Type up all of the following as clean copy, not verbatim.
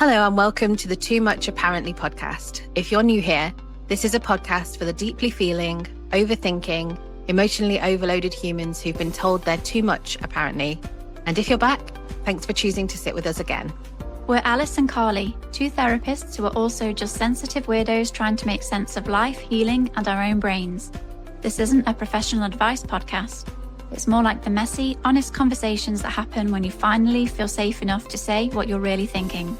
Hello and welcome to the Too Much Apparently podcast. If you're new here, this is a podcast for the deeply feeling, overthinking, emotionally overloaded humans who've been told they're too much apparently. And if you're back, thanks for choosing to sit with us again. We're Alice and Carly, two therapists who are also just sensitive weirdos trying to make sense of life, healing, and our own brains. This isn't a professional advice podcast. It's more like the messy, honest conversations that happen when you finally feel safe enough to say what you're really thinking.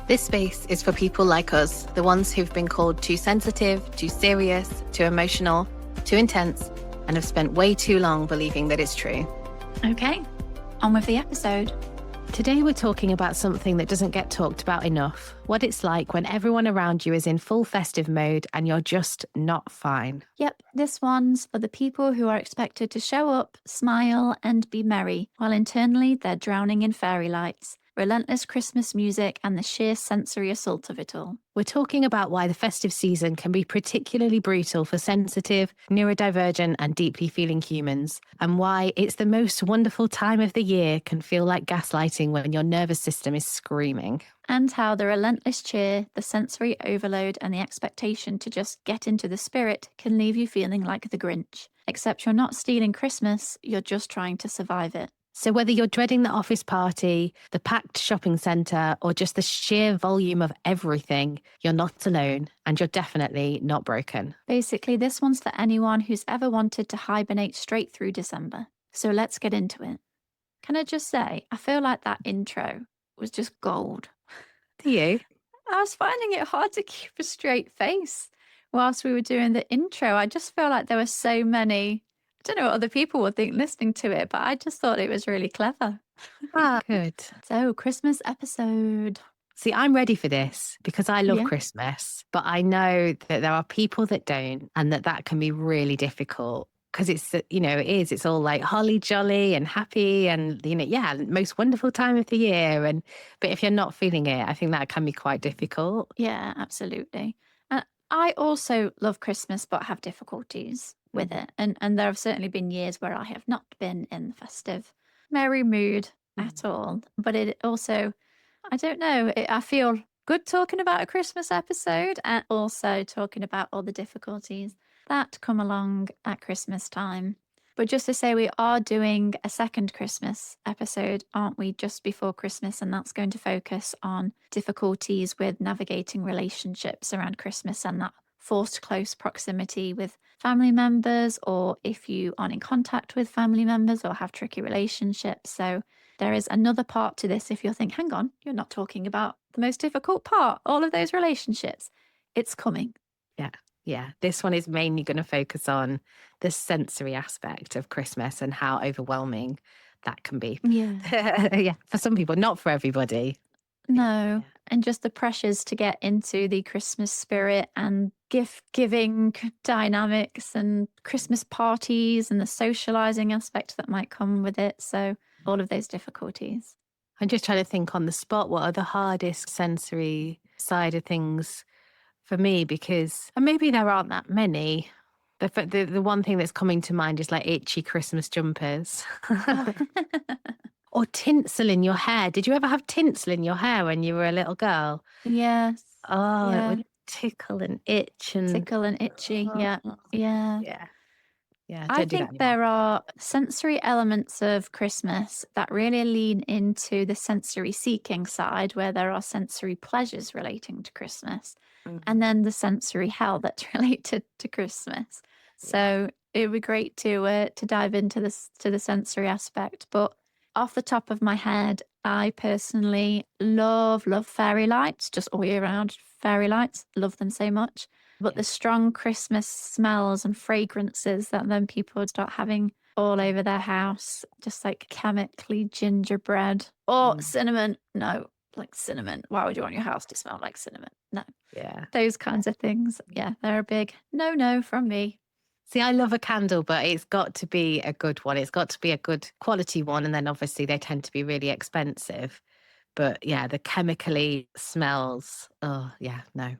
This space is for people like us, the ones who've been called too sensitive, too serious, too emotional, too intense, and have spent way too long believing that it's true. Okay, on with the episode. Today we're talking about something that doesn't get talked about enough, what it's like when everyone around you is in full festive mode and you're just not fine. Yep, this one's for the people who are expected to show up, smile, and be merry, while internally they're drowning in fairy lights, relentless Christmas music, and the sheer sensory assault of it all. We're talking about why the festive season can be particularly brutal for sensitive, neurodivergent, and deeply feeling humans, and why it's the most wonderful time of the year can feel like gaslighting when your nervous system is screaming. And how the relentless cheer, the sensory overload, and the expectation to just get into the spirit can leave you feeling like the Grinch. Except you're not stealing Christmas, you're just trying to survive it. So whether you're dreading the office party, the packed shopping centre, or just the sheer volume of everything, you're not alone and you're definitely not broken. Basically, this one's for anyone who's ever wanted to hibernate straight through December. So let's get into it. Can I just say, I feel like that intro was just gold. Do you? I was finding it hard to keep a straight face whilst we were doing the intro. I just feel like there were so many... I don't know what other people would think listening to it, but I just thought it was really clever. Good. So, Christmas episode. See, I'm ready for this because I love Yeah. Christmas, but I know that there are people that don't, and that can be really difficult because it's all like holly jolly and happy and, most wonderful time of the year. But if you're not feeling it, I think that can be quite difficult. Yeah, absolutely. And I also love Christmas, but have difficulties with it. And there have certainly been years where I have not been in the festive, merry mood at all. But it also, I don't know, I feel good talking about a Christmas episode and also talking about all the difficulties that come along at Christmas time. But just to say, we are doing a second Christmas episode, aren't we, just before Christmas? And that's going to focus on difficulties with navigating relationships around Christmas and that forced close proximity with family members, or if you aren't in contact with family members or have tricky relationships. So there is another part to this if you think, hang on, you're not talking about the most difficult part, all of those relationships. It's coming. Yeah, this one is mainly going to focus on the sensory aspect of Christmas and how overwhelming that can be. Yeah. For some people, not for everybody. No. And just the pressures to get into the Christmas spirit and gift giving dynamics and Christmas parties and the socializing aspect that might come with it. So all of those difficulties. I'm just trying to think on the spot, what are the hardest sensory side of things for me? Because and maybe there aren't that many. The one thing that's coming to mind is like itchy Christmas jumpers. Or tinsel in your hair. Did you ever have tinsel in your hair when you were a little girl? Yes. Oh, Yeah. it would tickle and itch and Tickle and itchy. Yeah. Yeah. Yeah. I Don't do that think anymore. there are sensory elements of Christmas that really lean into the sensory seeking side, where there are sensory pleasures relating to Christmas, and then the sensory hell that's related to Christmas. So it would be great to dive into this to the sensory aspect. But off the top of my head, I personally love fairy lights, just all year round. Fairy lights, love them so much. But the strong Christmas smells and fragrances that then people start having all over their house, just like chemically gingerbread or cinnamon. No, like cinnamon. Why would you want your house to smell like cinnamon? No. Yeah. Those kinds of things. Yeah, they're a big no from me. See, I love a candle, but it's got to be a good one. It's got to be a good quality one. And then obviously they tend to be really expensive. But yeah, the chemically smells. Oh, yeah, no.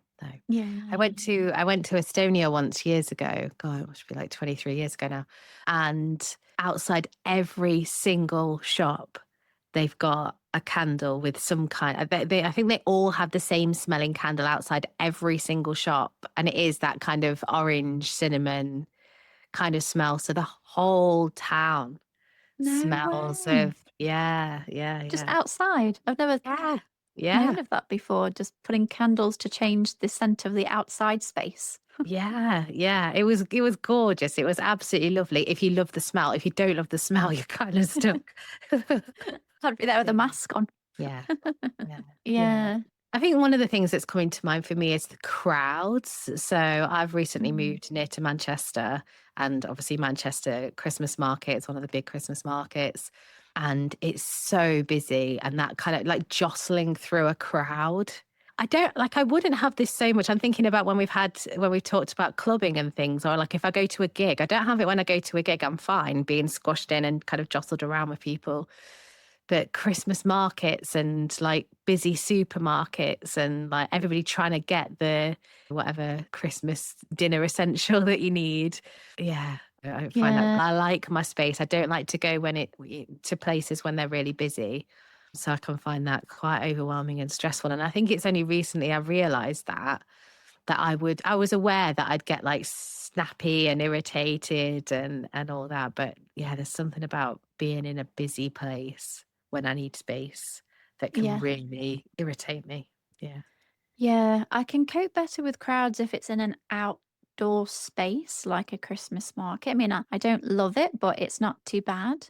Yeah. I went to Estonia once years ago. God, it must be like 23 years ago now. And outside every single shop, they've got a candle with some kind. I think they all have the same smelling candle outside every single shop, and it is that kind of orange cinnamon kind of smell. So the whole town No smells way. of yeah, yeah, Just yeah, outside. I've never yeah, known yeah. of that before, just putting candles to change the scent of the outside space. Yeah, yeah. It was gorgeous. It was absolutely lovely. If you love the smell, if you don't love the smell, you're kind of stuck. I'd be there with a Yeah. mask on. Yeah. Yeah. Yeah. Yeah. I think one of the things that's coming to mind for me is the crowds. So I've recently Mm. moved near to Manchester, and obviously Manchester Christmas market is one of the big Christmas markets. And it's so busy, and that kind of like jostling through a crowd. I don't like, I wouldn't have this so much. I'm thinking about when we've talked about clubbing and things, or like if I go to a gig, I don't have it when I go to a gig. I'm fine being squashed in and kind of jostled around with people. But Christmas markets and like busy supermarkets and like everybody trying to get the whatever Christmas dinner essential that you need. Yeah. I find that Yeah. I like my space. I don't like to go to places when they're really busy. So I can find that quite overwhelming and stressful. And I think it's only recently I realized that I was aware that I'd get like snappy and irritated and all that. But yeah, there's something about being in a busy place when I need space that can Yeah. really irritate me. Yeah. Yeah. I can cope better with crowds if it's in an outdoor space like a Christmas market. I mean, I don't love it, but it's not too bad.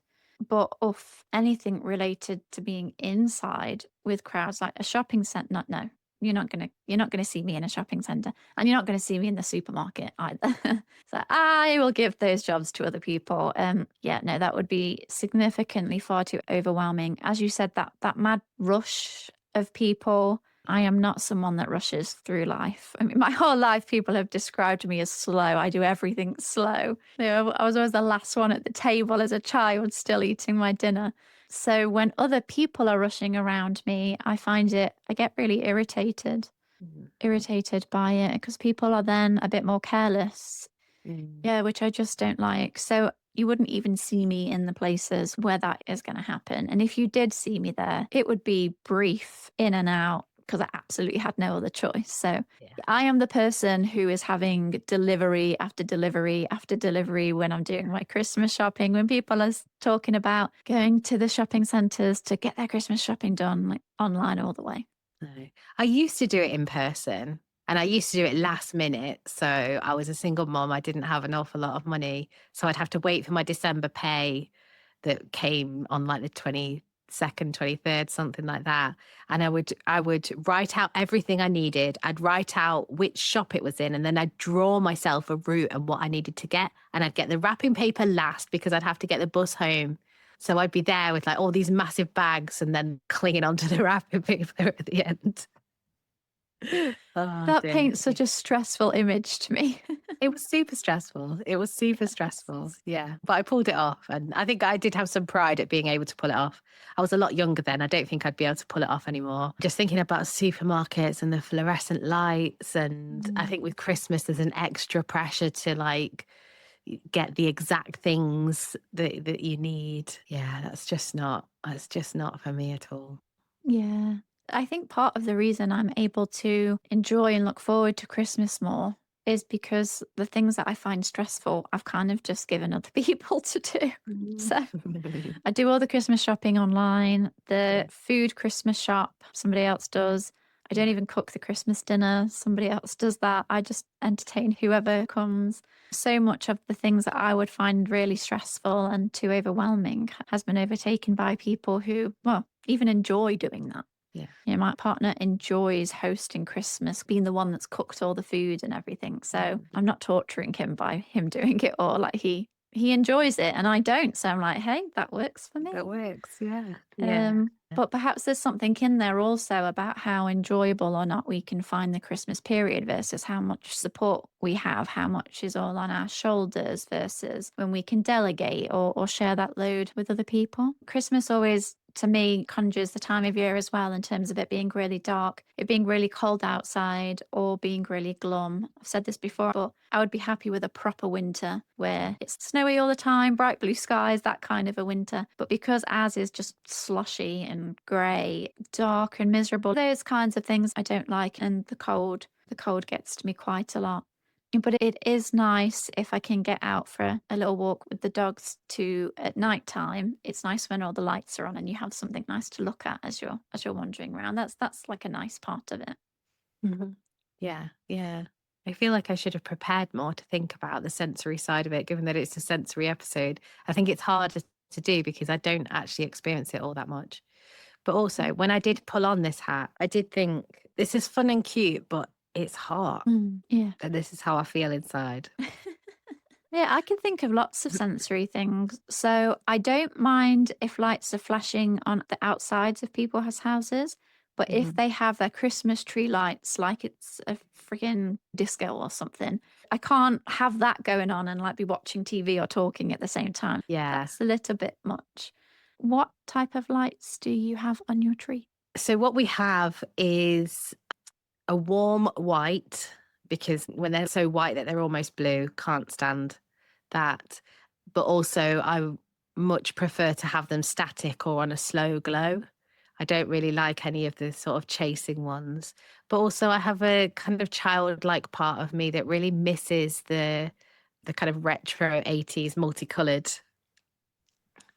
But of anything related to being inside with crowds, like a shopping center, not no. You're not gonna see me in a shopping center, and you're not gonna see me in the supermarket either. So I will give those jobs to other people. Yeah, no, that would be significantly far too overwhelming. As you said, that mad rush of people. I am not someone that rushes through life. I mean, my whole life, people have described me as slow. I do everything slow. I was always the last one at the table as a child, still eating my dinner. So when other people are rushing around me, I get really Mm, irritated by it because people are then a bit more careless. mm, Yeah, which I just don't like. So you wouldn't even see me in the places where that is going to happen. And if you did see me there, it would be brief in and out because I absolutely had no other choice. So yeah. I am the person who is having delivery after delivery after delivery when I'm doing my Christmas shopping. When people are talking about going to the shopping centers to get their Christmas shopping done, like online all the way. No. I used to do it in person and I used to do it last minute. So I was a single mom. I didn't have an awful lot of money. So I'd have to wait for my December pay that came on like the 22nd, 23rd, something like that. And I would write out everything I needed. I'd write out which shop it was in, and then I'd draw myself a route and what I needed to get. And I'd get the wrapping paper last because I'd have to get the bus home. So I'd be there with like all these massive bags and then clinging onto the wrapping paper at the end. Oh That dear. paints such a stressful image to me. It was super stressful. It was super stressful. Yeah. But I pulled it off. And I think I did have some pride at being able to pull it off. I was a lot younger then. I don't think I'd be able to pull it off anymore. Just thinking about supermarkets and the fluorescent lights. And I Mm. think with Christmas, there's an extra pressure to like get the exact things that you need. Yeah, that's just not for me at all. Yeah. I think part of the reason I'm able to enjoy and look forward to Christmas more is because the things that I find stressful, I've kind of just given other people to do. Mm. So I do all the Christmas shopping online, the Yeah, food Christmas shop, somebody else does. I don't yeah, even cook the Christmas dinner, somebody else does that. I just entertain whoever comes. So much of the things that I would find really stressful and too overwhelming has been overtaken by people who, well, even enjoy doing that. yeah. You know, my partner enjoys hosting Christmas, being the one that's cooked all the food and everything. So Mm. I'm not torturing him by him doing it all. Like he enjoys it and I don't. So I'm like, hey, that works for That me. works. Yeah, yeah. But perhaps there's something in there also about how enjoyable or not we can find the Christmas period versus how much support we have, how much is all on our shoulders versus when we can delegate or share that load with other people. Christmas always to me conjures the time of year as well, in terms of it being really dark, it being really cold outside, or being really glum. I've said this before, but I would be happy with a proper winter where it's snowy all the time, bright blue skies, that kind of a winter. But because ours is just sloshy and grey, dark and miserable, those kinds of things I don't like. And the cold gets to me quite a lot. But it is nice if I can get out for a little walk with the dogs too at night time. It's nice when all the lights are on and you have something nice to look at as you're wandering around. That's like a nice part of it. Mhm. Yeah, yeah. I feel like I should have prepared more to think about the sensory side of it, given that it's a sensory episode. I think it's harder to do because I don't actually experience it all that much. But also, when I did pull on this hat, I did think this is fun and cute, but it's hot. Yeah. And this is how I feel inside. Yeah, I can think of lots of sensory things. So I don't mind if lights are flashing on the outsides of people's houses, but if Mhm. they have their Christmas tree lights like it's a freaking disco or something, I can't have that going on and like be watching TV or talking at the same time. Yeah. That's a little bit much. What type of lights do you have on your tree? So, what we have is a warm white, because when they're so white that they're almost blue, can't stand that. But also, I much prefer to have them static or on a slow glow. I don't really like any of the sort of chasing ones. But also, I have a kind of childlike part of me that really misses the kind of retro 80s multicolored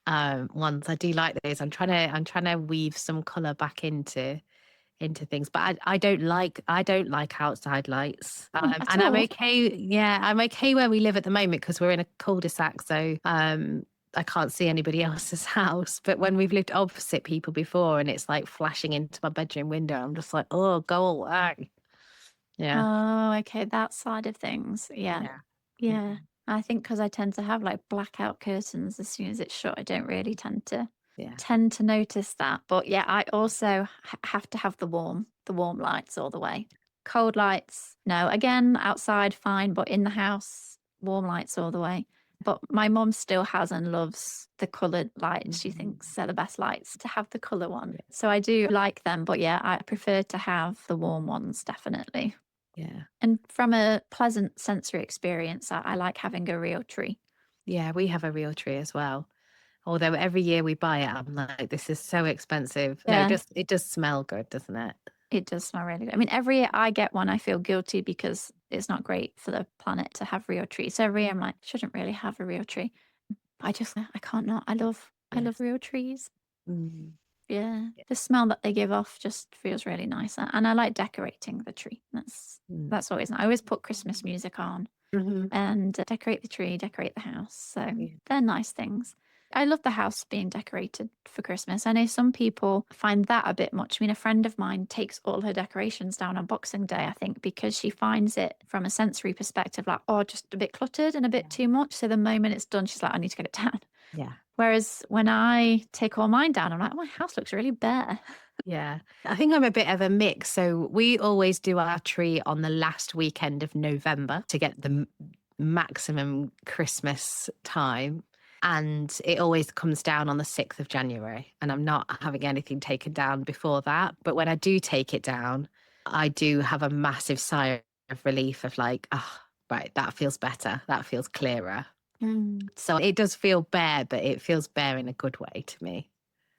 ones. I do like those. I'm trying to weave some color back into things, but I don't like outside lights. Oh, at And I'm all? okay. Yeah, I'm okay where we live at the moment because we're in a cul-de-sac, so I can't see anybody else's house. But when we've lived opposite people before, and it's like flashing into my bedroom window, I'm just like, oh, go away. Yeah, Oh, okay, that side of things. Yeah. yeah, Yeah. I think because I tend to have like blackout curtains as soon as it's shut, I don't really yeah. tend to notice that. But yeah, I also have to have the warm lights all the way. Cold lights, no. Again, outside, fine, but in the house, warm lights all the way. But my mum still has and loves the coloured lights. She Mhm. thinks they're the best lights to have the colour one. So I do like them, but yeah, I prefer to have the warm ones, definitely. Yeah, And from a pleasant sensory experience, I like having a real tree. yeah. We have a real tree as well. Although every year we buy it, I'm like, this is so expensive. No, Yeah, it does smell good, doesn't it? it does smell really good. I mean, every year I get one, I feel guilty because it's not great for the planet to have real trees. So every year I'm like, shouldn't really have a real tree. I can't not. I Yeah. love real trees. Mm. Yeah. The smell that they give off just feels really nice. And I like decorating the tree. Mm. That's always nice. I always put Christmas music on Mhm. and decorate the tree, decorate the house. So Yeah. they're nice things. I love the house being decorated for Christmas. I know some people find that a bit much. I mean, a friend of mine takes all her decorations down on Boxing Day, I think, because she finds it from a sensory perspective like, oh, just a bit cluttered and a bit too much. So the moment it's done, she's like, I need to get it down. Yeah. Whereas when I take all mine down, I'm like, oh, my house looks really bare. Yeah. I think I'm a bit of a mix. So we always do our tree on the last weekend of November to get the maximum Christmas time. And it always comes down on the 6th of January. And I'm not having anything taken down before that. But when I do take it down, I do have a massive sigh of relief of like, oh, right, that feels better. That feels clearer. Mm. So it does feel bare, but it feels bare in a good way to me.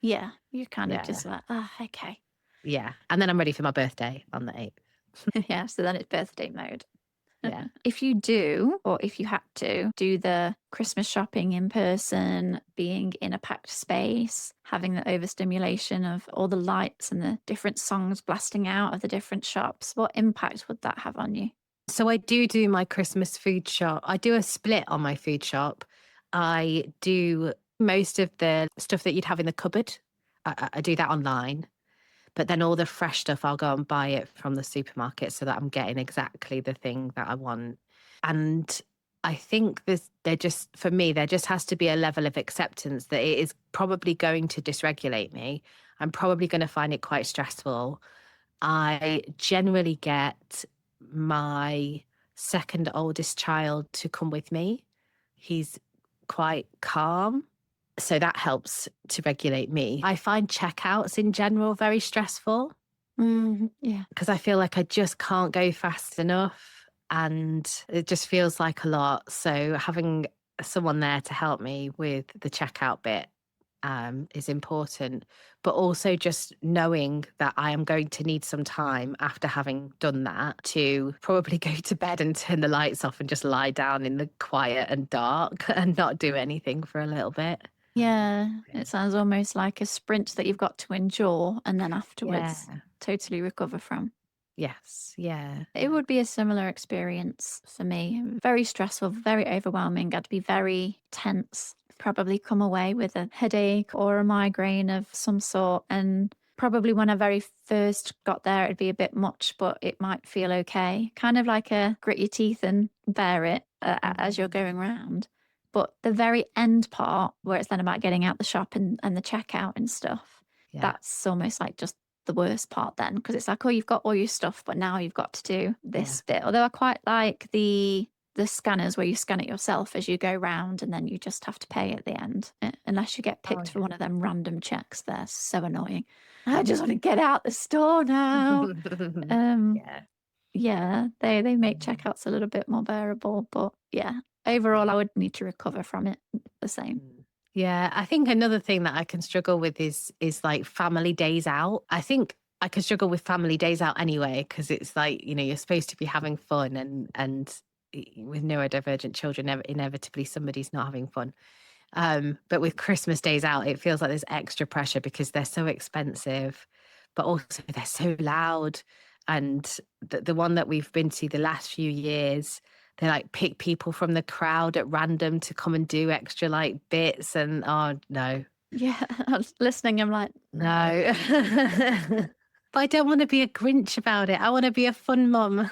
Yeah, you're kind of Yeah. just like, oh, okay. Yeah. And then I'm ready for my birthday on the 8th. Yeah, so then it's birthday mode. Yeah. If you do, or if you had to, do the Christmas shopping in person, being in a packed space, having the overstimulation of all the lights and the different songs blasting out of the different shops, what impact would that have on you? So I do my Christmas food shop. I do a split on my food shop. I do most of the stuff that you'd have in the cupboard. I do that online. But then all the fresh stuff, I'll go and buy it from the supermarket so that I'm getting exactly the thing that I want. And I think for me, there just has to be a level of acceptance that it is probably going to dysregulate me. I'm probably going to find it quite stressful. I generally get my second oldest child to come with me. He's quite calm. So that helps to regulate me. I find checkouts in general very stressful Yeah. because I feel like I just can't go fast enough and it just feels like a lot. So having someone there to help me with the checkout bit is important, but also just knowing that I am going to need some time after having done that to probably go to bed and turn the lights off and just lie down in the quiet and dark and not do anything for a little bit. Yeah. Yeah. It sounds almost like a sprint that you've got to endure and then afterwards Yeah. totally recover from. Yes. Yeah. It would be a similar experience for me. Very stressful, very overwhelming. I'd be very tense, probably come away with a headache or a migraine of some sort. And probably when I very first got there, it'd be a bit much, but it might feel okay. Kind of like a grit your teeth and bear it as you're going round. But the very end part, where it's then about getting out the shop and the checkout and stuff, Yeah. that's almost like just the worst part then, because it's like, oh, you've got all your stuff, but now you've got to do this bit. Although I quite like the scanners where you scan it yourself as you go round and then you just have to pay at the end. Unless you get Oh, picked for one of them random checks. They're so annoying. I just want to get out the store now. yeah. Um Yeah. yeah, they make checkouts a little bit more bearable, but yeah, overall I would need to recover from it the same. Yeah, I think another thing that I can struggle with is like family days out. I think I can struggle with family days out anyway because it's like, you're supposed to be having fun and with neurodivergent children inevitably somebody's not having fun. But with Christmas days out, it feels like there's extra pressure because they're so expensive, but also they're so loud. And the one that we've been to the last few years, they like pick people from the crowd at random to come and do extra like bits. And oh no, Yeah, I was listening, I'm like, no. But I don't want to be a Grinch about it. I want to be a fun mum.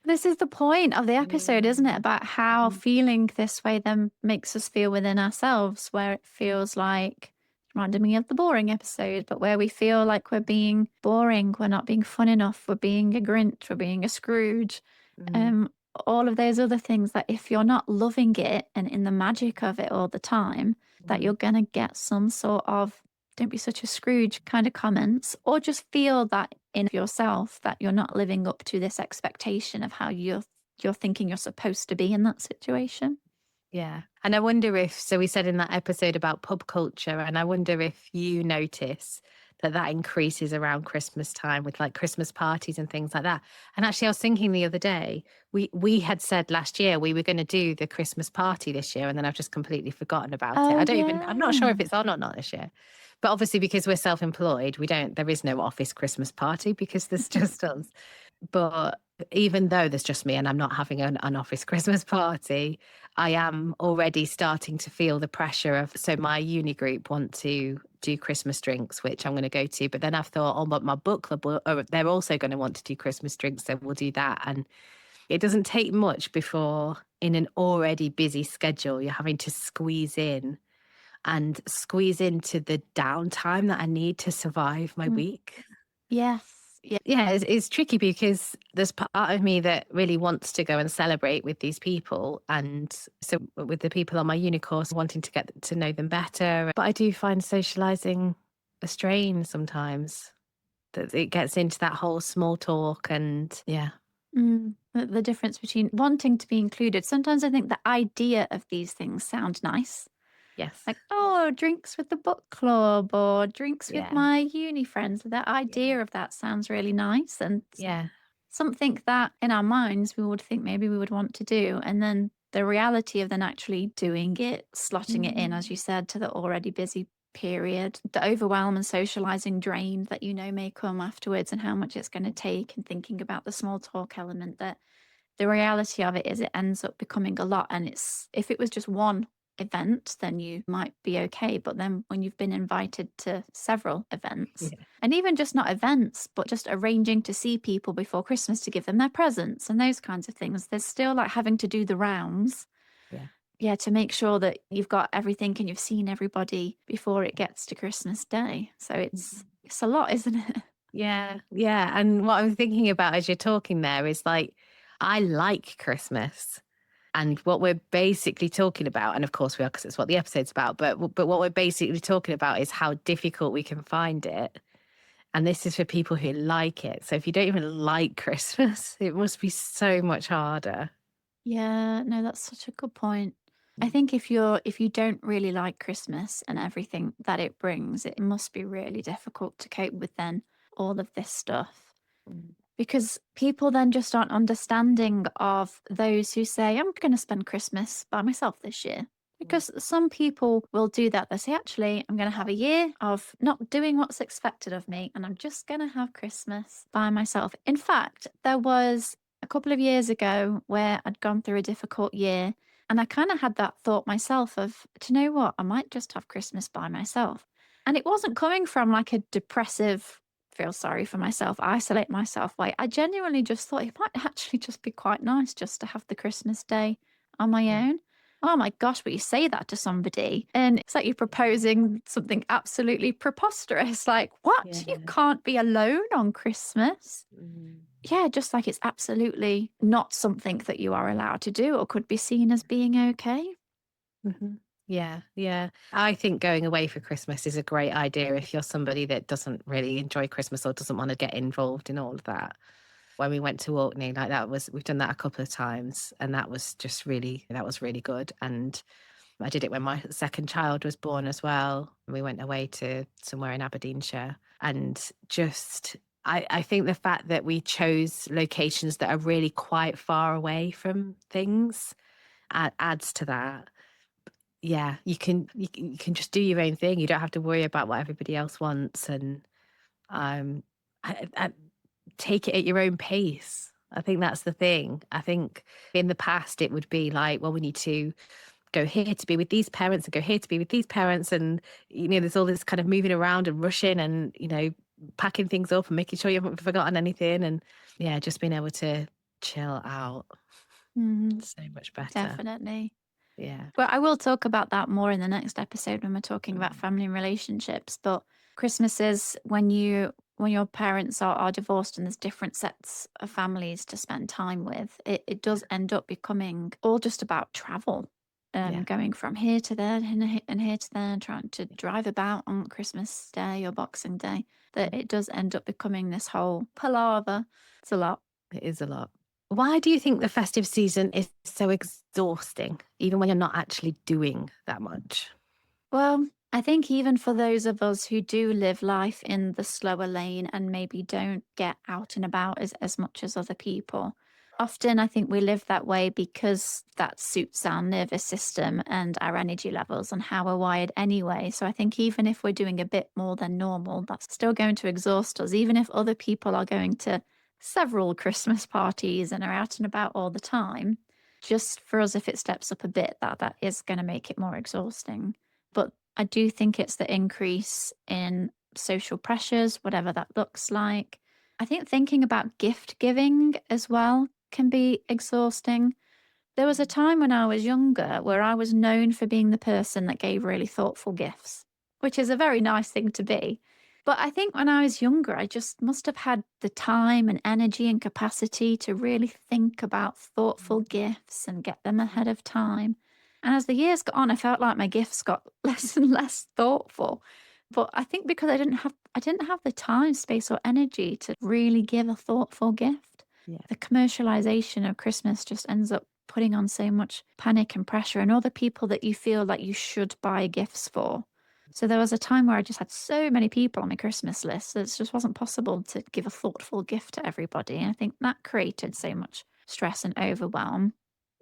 this is the point of the episode, isn't it? About how feeling this way then makes us feel within ourselves, where it feels like, reminded me of the boring episode, but where we feel like we're being boring, we're not being fun enough, we're being a Grinch, we're being a Scrooge. Mm, Um, all of those other things that if you're not loving it and in the magic of it all the time, that mm, you're going to get some sort of don't be such a Scrooge kind of comments, or just feel that in yourself that you're not living up to this expectation of how you're thinking you're supposed to be in that situation. yeah. And I wonder if, so we said in that episode about pub culture, and I wonder if you notice that increases around Christmas time with like Christmas parties and things like that. And actually, I was thinking the other day, we had said last year we were going to do the Christmas party this year, and then I've just completely forgotten about it. Oh I'm not sure if yeah. it's on or not this year. But obviously, because we're self-employed, there is no office Christmas party because there's just us. But even though there's just me and I'm not having an office Christmas party, I am already starting to feel the pressure of, so my uni group want to do Christmas drinks, which I'm going to go to. But then I've thought, oh, but my book club, they're also going to want to do Christmas drinks. So we'll do that. And it doesn't take much before in an already busy schedule, you're having to squeeze into the downtime that I need to survive my Mm, week. yes. Yeah. Yeah, it's tricky because there's part of me that really wants to go and celebrate with these people. And so with the people on my uni course, wanting to get to know them better. But I do find socializing a strain sometimes, that it gets into that whole small talk and yeah. The difference between wanting to be included. Sometimes I think the idea of these things sound nice. Yes. Like, oh, drinks with the book club or drinks with Yeah. my uni friends. The idea of that sounds really nice and Yeah. something that in our minds we would think maybe we would want to do. And then the reality of then actually doing it, slotting it in, as you said, to the already busy period, the overwhelm and socializing drain that may come afterwards and how much it's going to take, and thinking about the small talk element that the reality of it is it ends up becoming a lot. And it's if it was just one event, then you might be okay. But then when you've been invited to several events, Yeah. and even just not events, but just arranging to see people before Christmas to give them their presents and those kinds of things, there's still like having to do the rounds. Yeah. Yeah, to make sure that you've got everything and you've seen everybody before it gets to Christmas Day. So it's a lot, isn't it? Yeah. Yeah. And what I'm thinking about as you're talking there is like, I like Christmas. And what we're basically talking about, and of course we are because it's what the episode's about, but what we're basically talking about is how difficult we can find it. And this is for people who like it. So if you don't even like Christmas, it must be so much harder. Yeah, no, that's such a good point. I think if you don't really like Christmas and everything that it brings, it must be really difficult to cope with then all of this stuff. Mm. Because people then just aren't understanding of those who say, I'm going to spend Christmas by myself this year. Because some people will do that. They say, actually, I'm going to have a year of not doing what's expected of me, and I'm just going to have Christmas by myself. In fact, there was a couple of years ago where I'd gone through a difficult year, and I kind of had that thought myself of, do you know what? I might just have Christmas by myself. And it wasn't coming from like a depressive, feel sorry for myself, isolate myself way. I genuinely just thought it might actually just be quite nice just to have the Christmas day on my Yeah. own. Oh my gosh, but you say that to somebody, and it's like you're proposing something absolutely preposterous. Like, what? You Yeah. can't be alone on Christmas? Mm. Yeah, just like it's absolutely not something that you are allowed to do or could be seen as being okay. Mhm. Yeah, yeah. I think going away for Christmas is a great idea if you're somebody that doesn't really enjoy Christmas or doesn't want to get involved in all of that. When we went to Orkney, like we've done that a couple of times, and that was really good. And I did it when my second child was born as well. We went away to somewhere in Aberdeenshire, and just I think the fact that we chose locations that are really quite far away from things adds to that. Yeah, you can just do your own thing. You don't have to worry about what everybody else wants, and um, I take it at your own pace. I think that's the thing. I think in the past it would be like, well, we need to go here to be with these parents and go here to be with these parents, and there's all this kind of moving around and rushing, and packing things up and making sure you haven't forgotten anything, and yeah, just being able to chill out Mhm, so much better. definitely. Yeah. Well, I will talk about that more in the next episode when we're talking about Mm. family and relationships. But Christmas is when your parents are divorced and there's different sets of families to spend time with, it does end up becoming all just about travel. Yeah. Going from here to there and here to there, trying to drive about on Christmas Day or Boxing Day, that it does end up becoming this whole palaver. It's a lot. It is a lot. Why do you think the festive season is so exhausting, even when you're not actually doing that much? Well, I think even for those of us who do live life in the slower lane and maybe don't get out and about as much as other people, often I think we live that way because that suits our nervous system and our energy levels and how we're wired anyway. So I think even if we're doing a bit more than normal, that's still going to exhaust us, even if other people are going to several Christmas parties and are out and about all the time. Just for us, if it steps up a bit, that is going to make it more exhausting. But I do think it's the increase in social pressures, whatever that looks like. I think thinking about gift giving as well can be exhausting. There was a time when I was younger where I was known for being the person that gave really thoughtful gifts, which is a very nice thing to be. But I think when I was younger, I just must have had the time and energy and capacity to really think about thoughtful gifts and get them ahead of time. And as the years got on, I felt like my gifts got less and less thoughtful. But I think because I didn't have the time, space, or energy to really give a thoughtful gift. Yeah. The commercialization of Christmas just ends up putting on so much panic and pressure and other people that you feel like you should buy gifts for. So there was a time where I just had so many people on my Christmas list that it just wasn't possible to give a thoughtful gift to everybody. And I think that created so much stress and overwhelm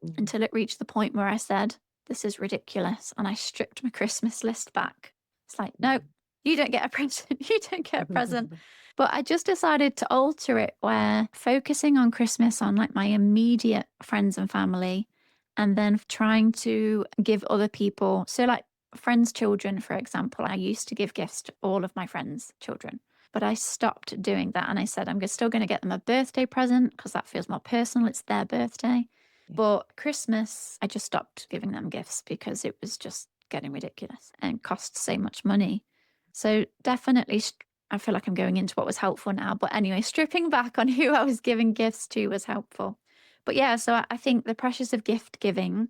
Mm. until it reached the point where I said, this is ridiculous. And I stripped my Christmas list back. It's like, no, you don't get a present. You don't get a present. But I just decided to alter it where focusing on Christmas on like my immediate friends and family, and then trying to give other people. So, like friends' children, for example, I used to give gifts to all of my friends' children. But I stopped doing that and I said, still going to get them a birthday present because that feels more personal. It's their birthday. Yeah. But Christmas, I just stopped giving them gifts because it was just getting ridiculous and cost so much money. So definitely, I feel like I'm going into what was helpful now. But anyway, stripping back on who I was giving gifts to was helpful. But yeah, so I think the pressures of gift giving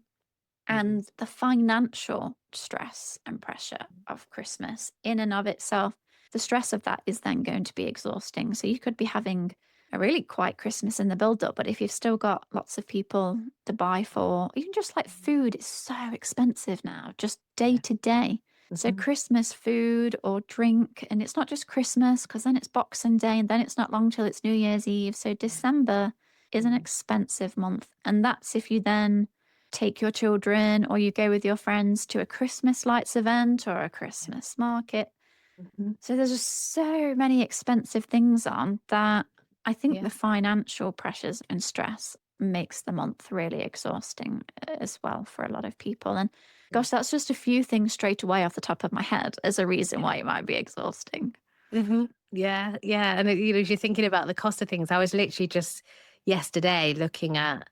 Mhm. and the financial stress and pressure of Christmas in and of itself, the stress of that is then going to be exhausting. So you could be having a really quiet Christmas in the build up, but if you've still got lots of people to buy for, even just like food is so expensive now, just day Yeah. to day. So Mhm. Christmas food or drink, and it's not just Christmas because then it's Boxing Day and then it's not long till it's New Year's Eve. So Yeah. December is an Mhm. expensive month. And that's if you then take your children or you go with your friends to a Christmas lights event or a Yeah. Christmas market. Mhm. So there's just so many expensive things on that I think Yeah. the financial pressures and stress makes the month really exhausting as well for a lot of people. And Yeah. gosh, that's just a few things straight away off the top of my head as a reason Yeah. why it might be exhausting. Mhm. Yeah, yeah, and, as you're thinking about the cost of things, I was literally just yesterday looking at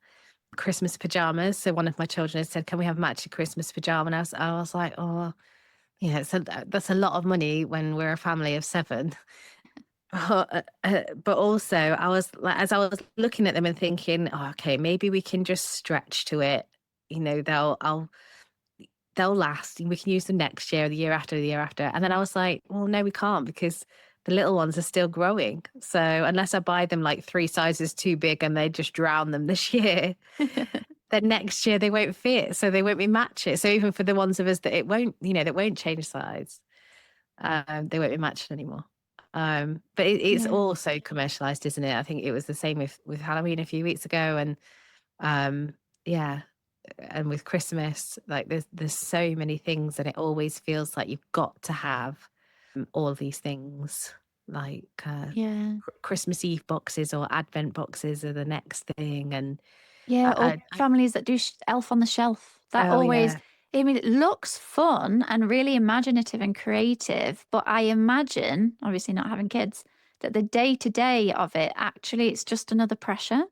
Christmas pajamas. So one of my children had said, "Can we have matching Christmas pajama?" And I was like, "Oh, yeah, so that's a lot of money when we're a family of 7." But also I was like, as I was looking at them and thinking, "Oh, okay, maybe we can just stretch to it. You know, they'll last. We can use them next year, the year after, the year after." And then I was like, well, no, we can't because the little ones are still growing. So unless I buy them like 3 sizes too big and they just drown them this year, then next year they won't fit. So they won't be match it. So even for the ones of us that it won't, that won't change size, they won't be matched anymore. But it's Yeah. also commercialized, isn't it? I think it was the same with Halloween a few weeks ago, and um, yeah, and with Christmas, like there's so many things, and it always feels like you've got to have all these things, like Yeah. Christmas Eve boxes or Advent boxes are the next thing, and Yeah, or I families that do Elf on the Shelf. That oh always, yeah, I mean, it looks fun and really imaginative and creative, but I imagine, obviously not having kids, that the day to day of it actually it's just another pressure.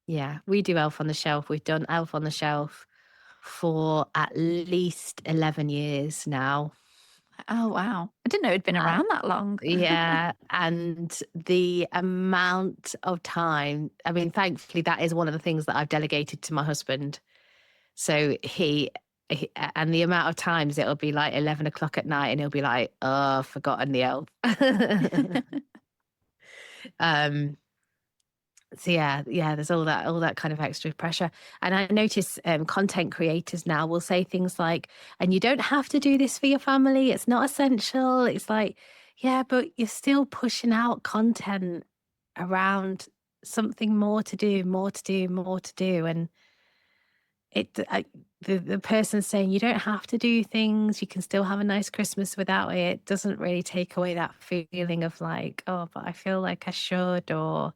yeah, we do Elf on the Shelf. We've done Elf on the Shelf for at least 11 years now. Oh, wow. I didn't know it'd been Uh, around that long. Yeah, and the amount of time, I mean, thankfully, that is one of the things that I've delegated to my husband. So and the amount of times it'll be like 11 o'clock at night and he'll be like, oh, I've forgotten the elf. um, so yeah, there's all that kind of extra pressure. And I notice content creators now will say things like, and you don't have to do this for your family. It's not essential. It's like, yeah, but you're still pushing out content around something more to do, more to do, more to do. And the person saying you don't have to do things, you can still have a nice Christmas without it, doesn't really take away that feeling of like, oh, but I feel like I should, or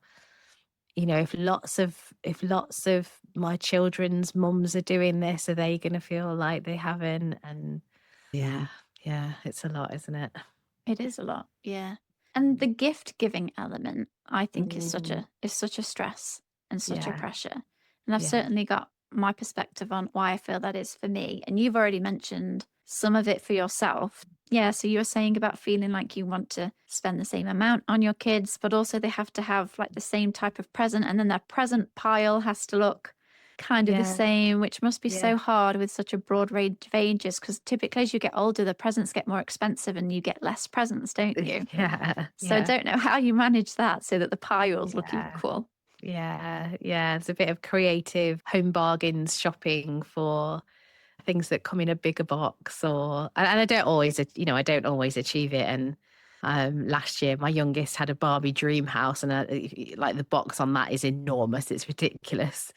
if lots of my children's mums are doing this, are they going to feel like they haven't? And yeah, yeah, it's a lot, isn't it? It is a lot, yeah. And the gift giving element, I think, Mm, is such a stress and such a yeah, pressure. And I've yeah, certainly got my perspective on why I feel that is for me. And you've already mentioned some of it for yourself. Yeah, so you were saying about feeling like you want to spend the same amount on your kids, but also they have to have like the same type of present, and then their present pile has to look kind of the yeah, same, which must be yeah, so hard with such a broad range of ages because typically as you get older, the presents get more expensive and you get less presents, don't you? yeah, So I yeah, don't know how you manage that so that the piles look yeah. equal. Yeah, yeah. It's a bit of creative home bargains shopping for things that come in a bigger box, and I don't always, I don't always achieve it. And last year, my youngest had a Barbie dream house, and like the box on that is enormous. It's ridiculous.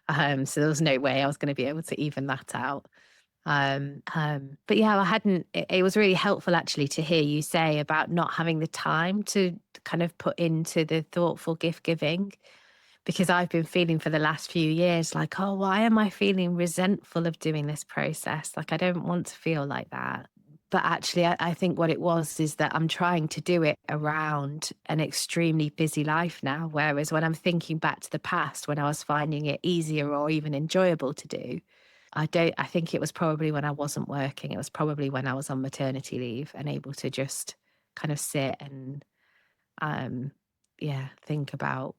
So there was no way I was going to be able to even that out. But yeah, I hadn't. It was really helpful actually to hear you say about not having the time to kind of put into the thoughtful gift giving, because I've been feeling for the last few years like, oh, why am I feeling resentful of doing this process? Like, I don't want to feel like that. But actually, I think what it was is that I'm trying to do it around an extremely busy life now. Whereas when I'm thinking back to the past, when I was finding it easier or even enjoyable to do, I think it was probably when I wasn't working. It was probably when I was on maternity leave and able to just kind of sit and um, yeah, think about,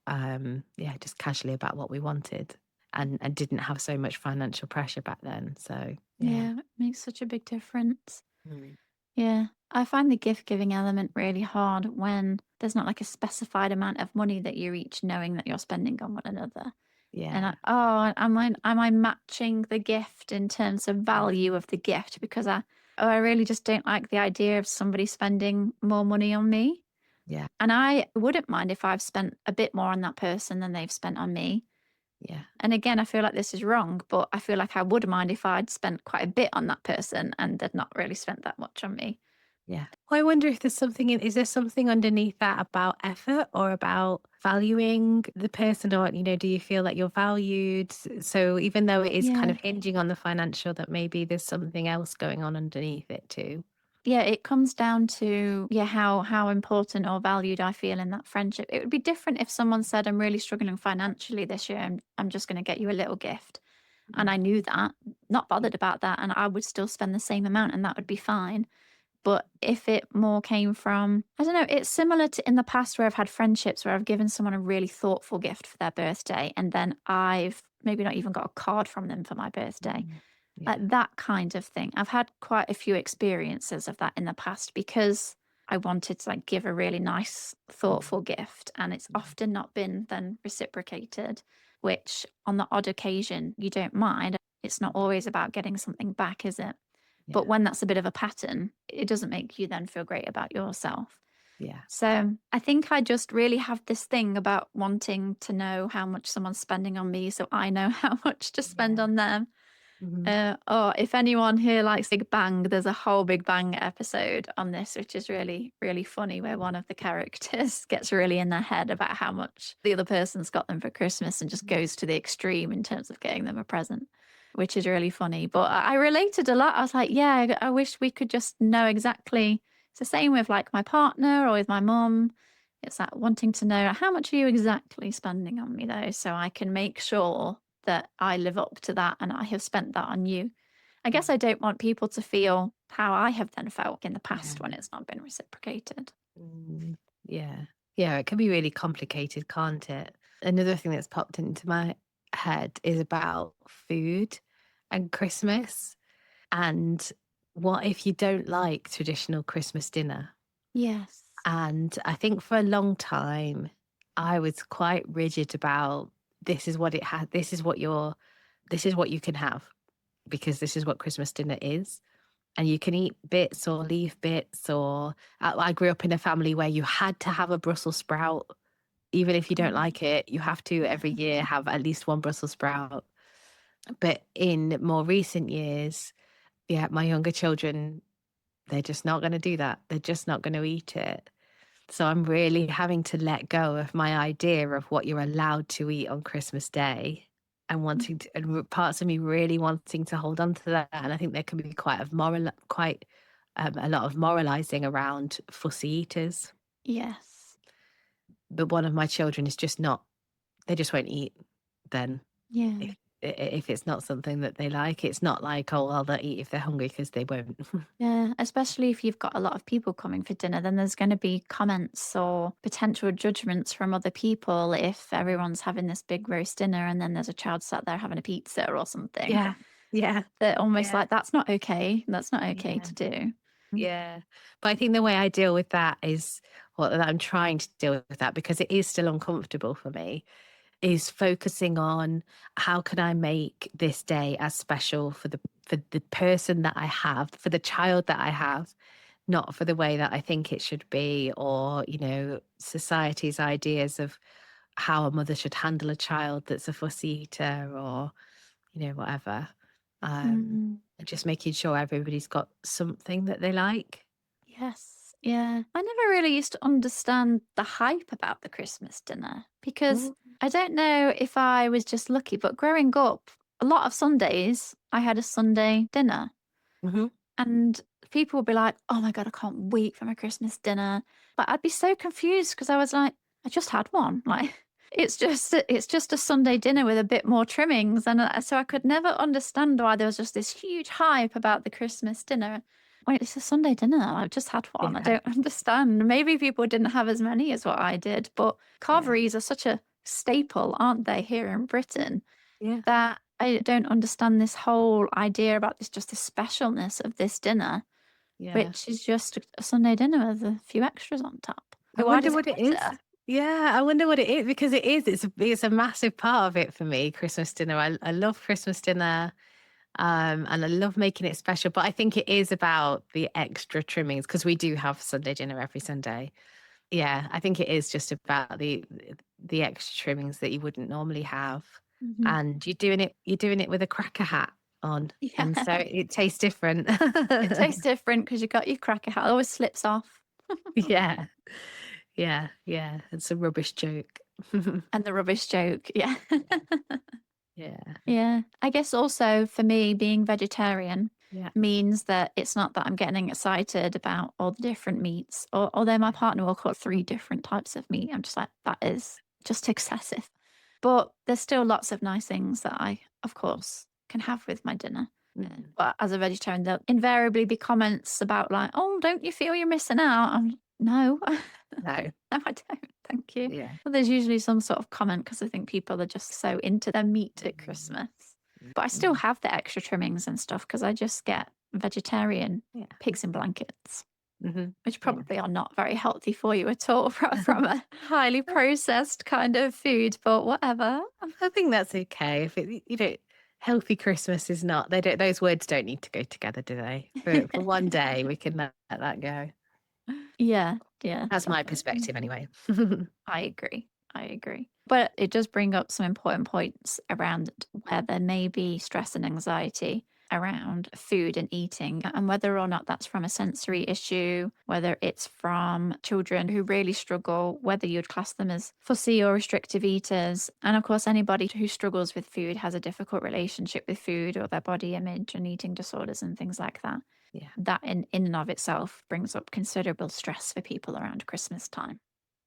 just casually about what we wanted. and didn't have so much financial pressure back then. So yeah. Yeah, it makes such a big difference. Mm. Yeah. I find the gift giving element really hard when there's not like a specified amount of money that you're each knowing that you're spending on one another. And Yeah. am I matching the gift in terms of value of the gift? Because I really just don't like the idea of somebody spending more money on me. Yeah. And I wouldn't mind if I've spent a bit more on that person than they've spent on me. Yeah. And again, I feel like this is wrong, but I feel like I would mind if I'd spent quite a bit on that person and they'd not really spent that much on me. Yeah. Well, I wonder if there's something is there something underneath that about effort or about valuing the person, or, do you feel that you're valued? So even though it is kind Yeah. of hinging on the financial, that maybe there's something else going on underneath it too. Yeah, it comes down to how important or valued I feel in that friendship. It would be different if someone said, "I'm really struggling financially this year, and I'm just going to get you a little gift," and Mm. I knew that, not bothered about that, and I would still spend the same amount, and that would be fine. But if it more came from, I don't know, it's similar to in the past where I've had friendships where I've given someone a really thoughtful gift for their birthday, and then I've maybe not even got a card from them for my birthday. Mm. Yeah. Like that kind of thing. I've had quite a few experiences of that in the past because I wanted to like give a really nice, Mm. thoughtful gift, and it's Mm. often not been then reciprocated, which on the odd occasion you don't mind. It's not always about getting something back, is it? But Yeah. when that's a bit of a pattern, it doesn't make you then feel great about yourself. Yeah. So I think I just really have this thing about wanting to know how much someone's spending on me so I know how much to spend Yeah. on them. Mhm. If anyone here likes Big Bang, there's a whole Big Bang episode on this, which is really, really funny, where one of the characters gets really in their head about how much the other person's got them for Christmas and just goes to the extreme in terms of getting them a present, which is really funny. But I related a lot. I was like, yeah, I wish we could just know exactly. It's the same with like my partner or with my mum. It's that wanting to know how much are you exactly spending on me, though, so I can make sure that I live up to that and I have spent that on you. I guess Mm. I don't want people to feel how I have then felt in the Yeah. past when it's not been reciprocated. Mm. Yeah. Yeah, it can be really complicated, can't it? Another thing that's popped into my head is about food and Christmas. And what if you don't like traditional Christmas dinner? Yes. And I think for a long time, I was quite rigid about this is what it had, this is what you can have because this is what Christmas dinner is. And you can eat bits or leave bits. Or I grew up in a family where you had to have a Brussels sprout. Even if you don't Mm. like it, you have to every year have at least one Brussels sprout. But in more recent years, yeah, my younger children, they're just not going to do that. They're just not going to eat it. So I'm really having to let go of my idea of what you're allowed to eat on Christmas Day and wanting to, and parts of me really wanting to hold on to that. And I think there can be quite a lot of moralizing around fussy eaters. Yes. But one of my children is just not, they just won't eat then. Yeah. If it's not something that they like, it's not like, oh, well, they'll eat if they're hungry because they won't. Yeah. Especially if you've got a lot of people coming for dinner, then there's going to be comments or potential judgments from other people if everyone's having this big roast dinner and then there's a child sat there having a pizza or something. Yeah. Yeah. They're almost Yeah. like, that's not okay. That's not okay Yeah. to do. Yeah. But I think the way I deal with that is, well, that I'm trying to deal with that because it is still uncomfortable for me, is focusing on how can I make this day as special for the person that I have, for the child that I have, not for the way that I think it should be, or, society's ideas of how a mother should handle a child that's a fussy eater, or, whatever. Mm. And just making sure everybody's got something that they like. Yes. Yeah. I never really used to understand the hype about the Christmas dinner because Mm. I don't know if I was just lucky, but growing up, a lot of Sundays, I had a Sunday dinner. Mhm. And people would be like, "Oh my God, I can't wait for my Christmas dinner." But I'd be so confused because I was like, I just had one. Like, it's just a Sunday dinner with a bit more trimmings. And so I could never understand why there was just this huge hype about the Christmas dinner. Wait, it's a Sunday dinner. I've just had one. I Yeah, don't understand. Maybe people didn't have as many as what I did, but yeah, carveries are such a staple, aren't they, here in Britain? Yeah. that I don't understand this whole idea about this just the specialness of this dinner, Yeah. which is just a Sunday dinner with a few extras on top. I Why wonder does it what it is. matter? Yeah, I wonder what it is because it's a massive part of it for me, Christmas dinner. I love Christmas dinner. And I love making it special, but I think it is about the extra trimmings because we do have Sunday dinner every Sunday. Yeah, I think it is just about the extra trimmings that you wouldn't normally have. Mhm. And you're doing it with a cracker hat on, Yeah. and so it tastes different. It tastes different because you got your cracker hat. It always slips off. Yeah. Yeah, yeah. It's a rubbish joke. And the rubbish joke. Yeah. Yeah. Yeah. I guess also for me, being vegetarian Yeah. means that it's not that I'm getting excited about all the different meats, or although my partner will cook 3 different types of meat. I'm just like, that is just excessive. But there's still lots of nice things that I, of course, can have with my dinner. Mm. But as a vegetarian, there'll invariably be comments about like, "Oh, don't you feel you're missing out?" No, no, No. I don't. Thank you. Yeah. But there's usually some sort of comment because I think people are just so into their meat at Mm. Christmas. But I still Mm. have the extra trimmings and stuff because I just get vegetarian Yeah. pigs in blankets, Mhm. which Yeah. probably are not very healthy for you at all from a highly processed kind of food. But whatever. I think that's okay. If healthy Christmas is not, those words don't need to go together, do they? For one day, we can let that go. Yeah, yeah, That's my definitely. perspective anyway. I agree. I agree. But it does bring up some important points around where there may be stress and anxiety around food and eating, and whether or not that's from a sensory issue, whether it's from children who really struggle, whether you'd class them as fussy or restrictive eaters. And of course, anybody who struggles with food has a difficult relationship with food or their body image and eating disorders and things like that. Yeah. That in and of itself brings up considerable stress for people around Christmas time.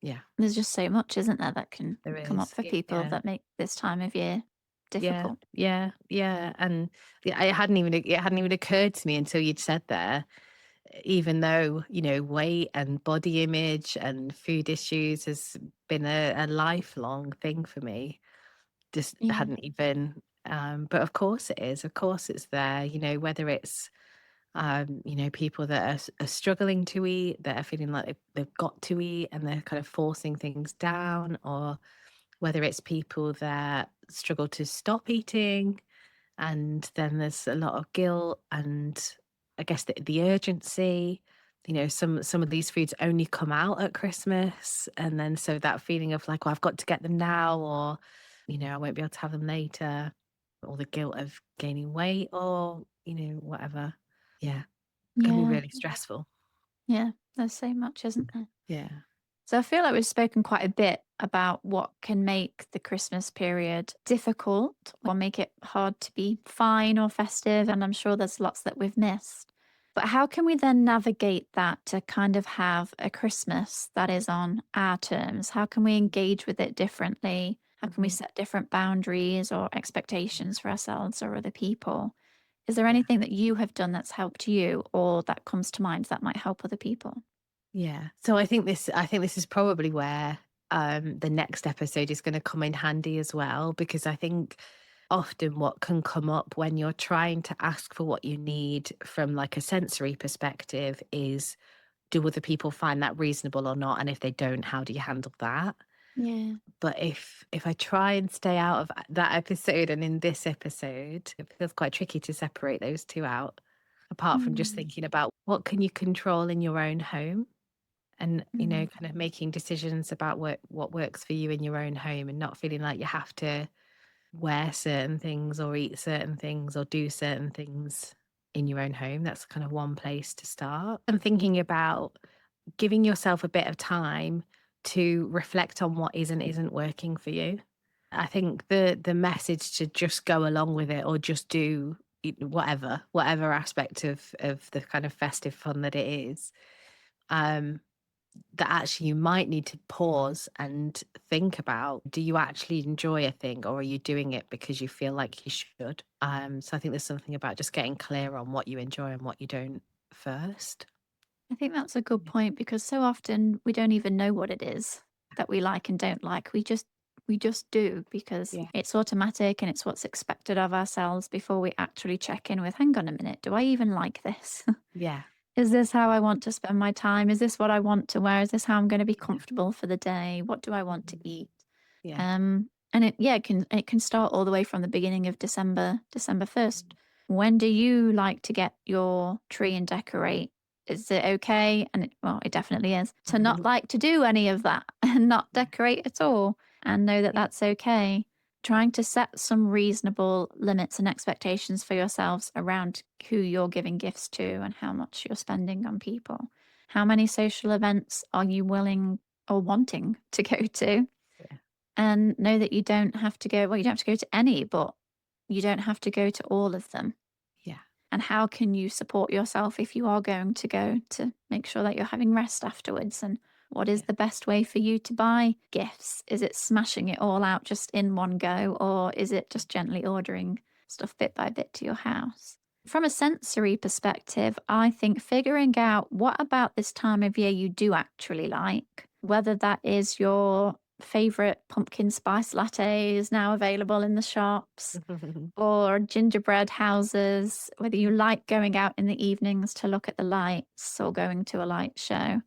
Yeah. There's just so much, isn't there, that can There come up is. for people Yeah. that make this time of year Yeah. difficult. Yeah. Yeah. And yeah, it hadn't even occurred to me until you'd said there, even though, weight and body image and food issues has been a lifelong thing for me. Just Yeah. hadn't even, but of course it is. Of course it's there, whether it's, people that are struggling to eat, that are feeling like they've got to eat and they're kind of forcing things down, or whether it's people that struggle to stop eating. And then there's a lot of guilt and I guess the urgency. Some of these foods only come out at Christmas. And then so that feeling of like, well, I've got to get them now, or, I won't be able to have them later, or the guilt of gaining weight, or, whatever. Yeah. Can be Yeah. really stressful. Yeah. There's so much, isn't there? Yeah. So I feel like we've spoken quite a bit about what can make the Christmas period difficult or make it hard to be fine or festive. And I'm sure there's lots that we've missed. But how can we then navigate that to kind of have a Christmas that is on our terms? How can we engage with it differently? How can we Mhm. set different boundaries or expectations for ourselves or other people? Is there Yeah. anything that you have done that's helped you or that comes to mind that might help other people? Yeah. So I think this is probably where the next episode is going to come in handy as well, because I think often what can come up when you're trying to ask for what you need from like a sensory perspective is, do other people find that reasonable or not? And if they don't, how do you handle that? Yeah. But if I try and stay out of that episode and in this episode, it feels quite tricky to separate those two out, apart from just Mm, thinking about what can you control in your own home, and mm. kind of making decisions about what works for you in your own home, and not feeling like you have to wear certain things or eat certain things or do certain things in your own home. That's kind of one place to start, and thinking about giving yourself a bit of time to reflect on what is and isn't working for you. I think the message to just go along with it, or just do whatever aspect of the kind of festive fun that it is, um that actually you might need to pause and think about, do you actually enjoy a thing, or are you doing it because you feel like you should? So I think there's something about just getting clear on what you enjoy and what you don't first. I think that's a good Yeah. point because so often we don't even know what it is that we like and don't like. We just We just do because Yeah. it's automatic and it's what's expected of ourselves before we actually check in with, hang on a minute, do I even like this? Yeah. Is this how I want to spend my time? Is this what I want to wear? Is this how I'm going to be Yeah. comfortable for the day? What do I want to Mhm. eat? Yeah. And it can start all the way from the beginning of December 1st. Mhm. When do you like to get your tree and decorate? Is it okay? And well, it definitely is to not like to do any of that and not Yeah. decorate at all and know that Yeah. that's okay. Trying to set some reasonable limits and expectations for yourselves around who you're giving gifts to and how much you're spending on people. How many social events are you willing or wanting to go to? Yeah. And know that you don't have to go, well, you don't have to go to any, but you don't have to go to all of them. Yeah. And how can you support yourself if you are going to go to make sure that you're having rest afterwards? And what is Yeah. the best way for you to buy gifts? Is it smashing it all out just in one go, or is it just gently ordering stuff bit by bit to your house? From a sensory perspective, I think figuring out what about this time of year you do actually like, whether that is your favorite pumpkin spice latte is now available in the shops, or gingerbread houses, whether you like going out in the evenings to look at the lights or going to a light show,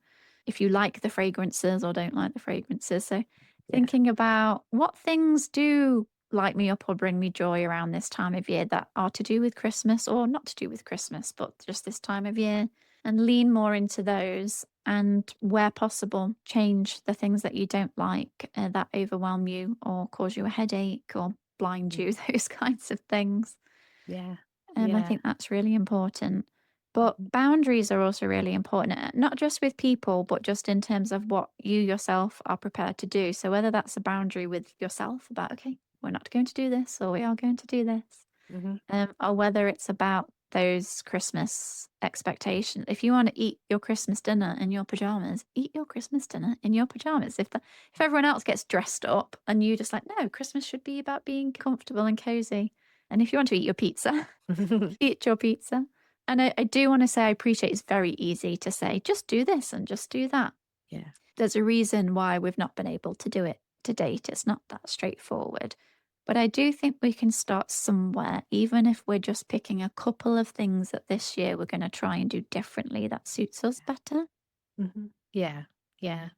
if you like the fragrances or don't like the fragrances. So, Yeah. thinking about what things do light me up or bring me joy around this time of year that are to do with Christmas or not to do with Christmas, but just this time of year, and lean more into those. And where possible, change the things that you don't like that overwhelm you or cause you a headache or blind Mhm. you, those kinds of things. Yeah. I Yeah. think that's really important. But Mhm. boundaries are also really important, not just with people, but just in terms of what you yourself are prepared to do. So, whether that's a boundary with yourself about, okay, we're not going to do this, or we are going to do this, Mhm. or whether it's about those Christmas expectations. If you want to eat your Christmas dinner in your pajamas, eat your Christmas dinner in your pajamas. If everyone else gets dressed up and you just like, no, Christmas should be about being comfortable and cozy. And if you want to eat your pizza, eat your pizza. And I do want to say I appreciate it's very easy to say, just do this and just do that. Yeah. There's a reason why we've not been able to do it to date. It's not that straightforward. But I do think we can start somewhere, even if we're just picking a couple of things that this year we're going to try and do differently that suits us better. Mhm. Yeah. Yeah.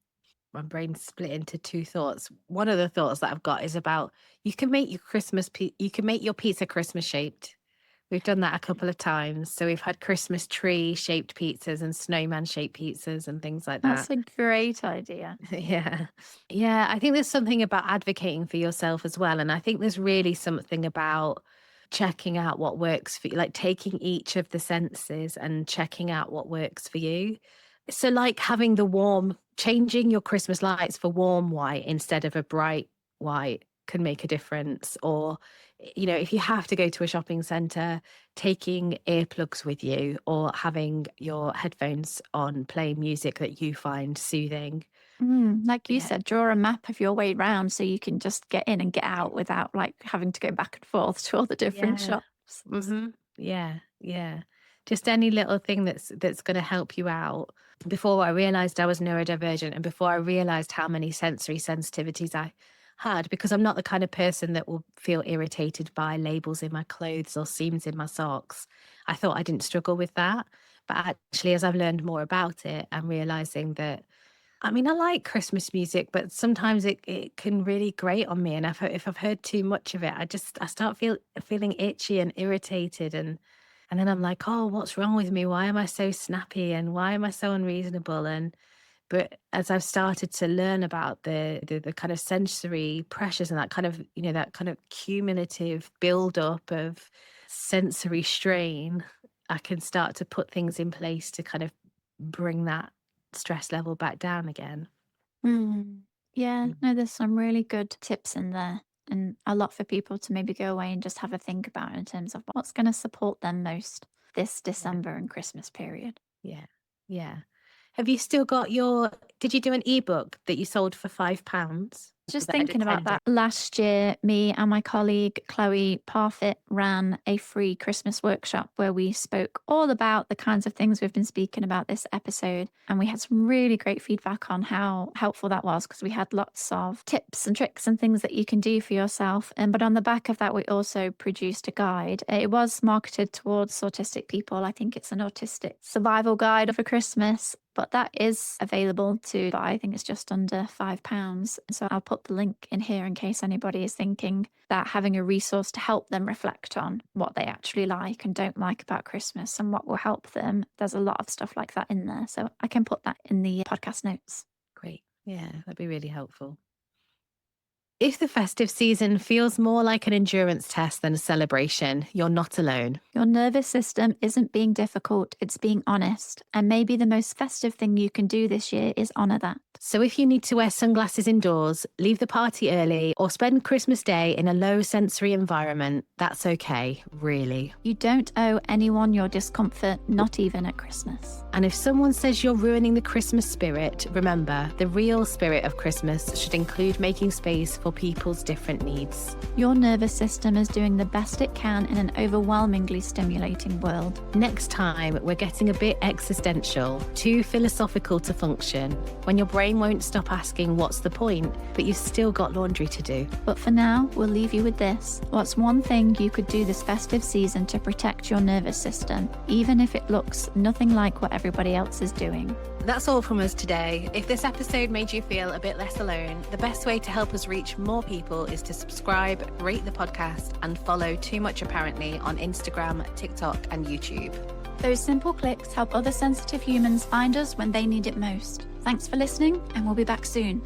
My brain's split into two thoughts. One of the thoughts that I've got is about you can make your pizza Christmas shaped. We've done that a couple of times. So we've had Christmas tree shaped pizzas and snowman shaped pizzas and things like That's that. a great idea. Yeah. Yeah. I think there's something about advocating for yourself as well. And I think there's really something about checking out what works for you, like taking each of the senses and checking out what works for you. So, like having changing your Christmas lights for warm white instead of a bright white can make a difference. Or, if you have to go to a shopping centre, taking earplugs with you or having your headphones on, playing music that you find soothing. Like you Yeah. said, draw a map of your way round so you can just get in and get out without like having to go back and forth to all the different Yeah. shops. Yeah. Yeah. Just any little thing that's going to help you out. Before I realized I was neurodivergent and before I realized how many sensory sensitivities I had, because I'm not the kind of person that will feel irritated by labels in my clothes or seams in my socks. I thought I didn't struggle with that. But actually, as I've learned more about it, I'm realizing that I mean, I like Christmas music, but sometimes it can really grate on me. And if I've heard too much of it, I start feeling itchy and irritated, and then I'm like, oh, what's wrong with me? Why am I so snappy? And why am I so unreasonable? And but as I've started to learn about the kind of sensory pressures and that kind of that kind of cumulative buildup of sensory strain, I can start to put things in place to kind of bring that stress level back down again. Mm. Yeah, Mhm. no, there's some really good tips in there and a lot for people to maybe go away and just have a think about in terms of what's going to support them most this Yeah, December and Christmas period. yeah, yeah. Have you still got did you do an ebook that you sold for £5? Just That I'd thinking about attended? that, last year, me and my colleague Chloe Parfit ran a free Christmas workshop where we spoke all about the kinds of things we've been speaking about this episode. And we had some really great feedback on how helpful that was, because we had lots of tips and tricks and things that you can do for yourself. But on the back of that, we also produced a guide. It was marketed towards autistic people. I think it's an autistic survival guide for Christmas. But that is available to buy. I think it's just under £5. So I'll put the link in here in case anybody is thinking that having a resource to help them reflect on what they actually like and don't like about Christmas and what will help them. There's a lot of stuff like that in there. So I can put that in the podcast notes. Great. Yeah, that'd be really helpful. If the festive season feels more like an endurance test than a celebration, you're not alone. Your nervous system isn't being difficult, it's being honest. And maybe the most festive thing you can do this year is honour that. So if you need to wear sunglasses indoors, leave the party early, or spend Christmas Day in a low sensory environment, that's okay, really. You don't owe anyone your discomfort, not even at Christmas. And if someone says you're ruining the Christmas spirit, remember, the real spirit of Christmas should include making space for people's different needs. Your nervous system is doing the best it can in an overwhelmingly stimulating world. Next time, we're getting a bit existential, too philosophical to function, when your brain won't stop asking what's the point, but you've still got laundry to do. But for now, we'll leave you with this. What's one thing you could do this festive season to protect your nervous system, even if it looks nothing like what everybody else is doing? That's all from us today. If this episode made you feel a bit less alone, the best way to help us reach more people is to subscribe, rate the podcast, and follow Too Much Apparently on Instagram, TikTok, and YouTube. Those simple clicks help other sensitive humans find us when they need it most. Thanks for listening, and we'll be back soon.